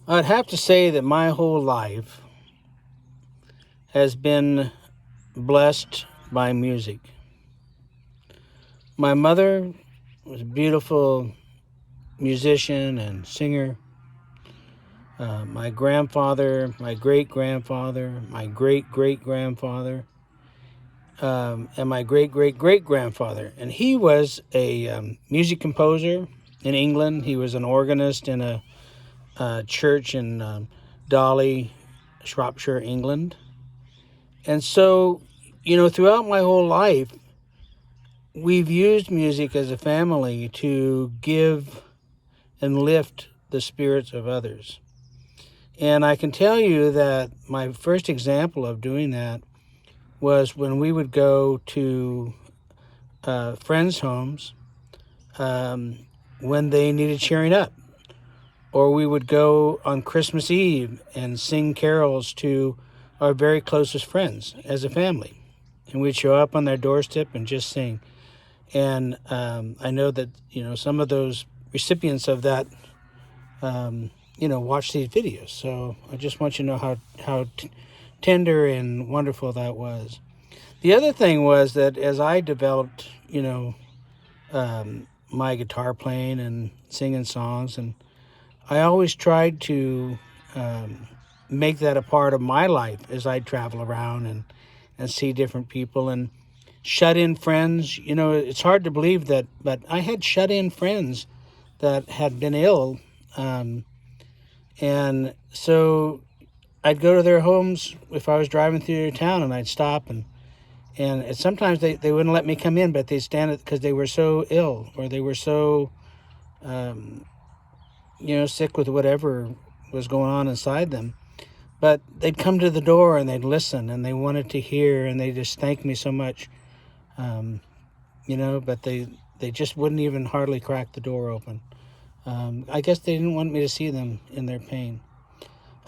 I'd have to say that my whole life has been blessed by music. My mother was a beautiful musician and singer. My grandfather, my great grandfather, my great great grandfather, and my great great great grandfather. And he was a music composer in England. He was an organist in a church in Dolly, Shropshire, England. And so, throughout my whole life, we've used music as a family to give and lift the spirits of others. And I can tell you that my first example of doing that was when we would go to friends' homes um, when they needed cheering up. Or we would go on Christmas Eve and sing carols to our very closest friends as a family. And we'd show up on their doorstep and just sing. And I know that, some of those recipients of that, watch these videos. So I just want you to know how tender and wonderful that was. The other thing was that as I developed, my guitar playing and singing songs, and I always tried to um, make that a part of my life as I travel around and see different people and shut in friends. It's hard to believe that, but I had shut in friends that had been ill. Um, and so I'd go to their homes if I was driving through town, and I'd stop and sometimes they wouldn't let me come in, but they'd stand it because they were so ill or they were so um, sick with whatever was going on inside them. But they'd come to the door and they'd listen and they wanted to hear and they just thanked me so much. Um, but they just wouldn't even hardly crack the door open. I guess they didn't want me to see them in their pain.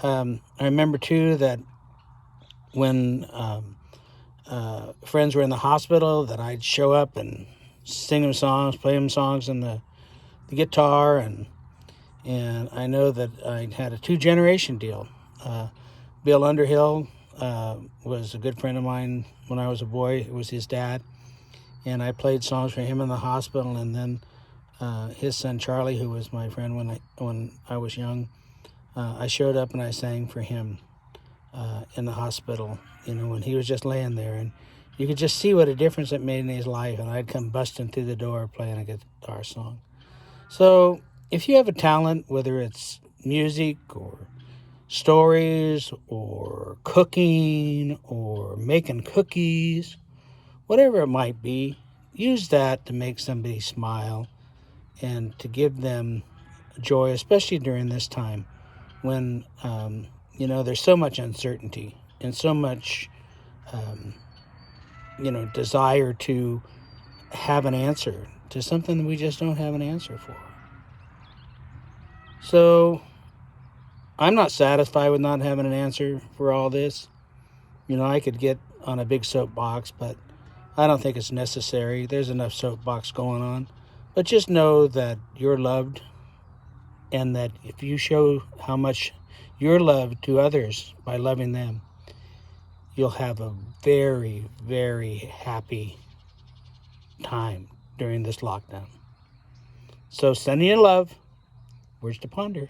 I remember too that when friends were in the hospital, that I'd show up and sing them songs, play them songs on the guitar, and I know that I had a 2 generation deal. Bill Underhill was a good friend of mine when I was a boy. It was his dad, and I played songs for him in the hospital. And then his son Charlie, who was my friend when I was young, I showed up and I sang for him in the hospital. When he was just laying there, and you could just see what a difference it made in his life. And I'd come busting through the door playing a guitar song. So if you have a talent, whether it's music or stories or cooking or making cookies, whatever it might be, use that to make somebody smile and to give them joy, especially during this time when, there's so much uncertainty and so much, um, desire to have an answer to something that we just don't have an answer for. So I'm not satisfied with not having an answer for all this. I could get on a big soapbox, but I don't think it's necessary. There's enough soapbox going on. But just know that you're loved, and that if you show how much you're loved to others by loving them, you'll have a very, very happy time during this lockdown. So sending you love. Words to ponder.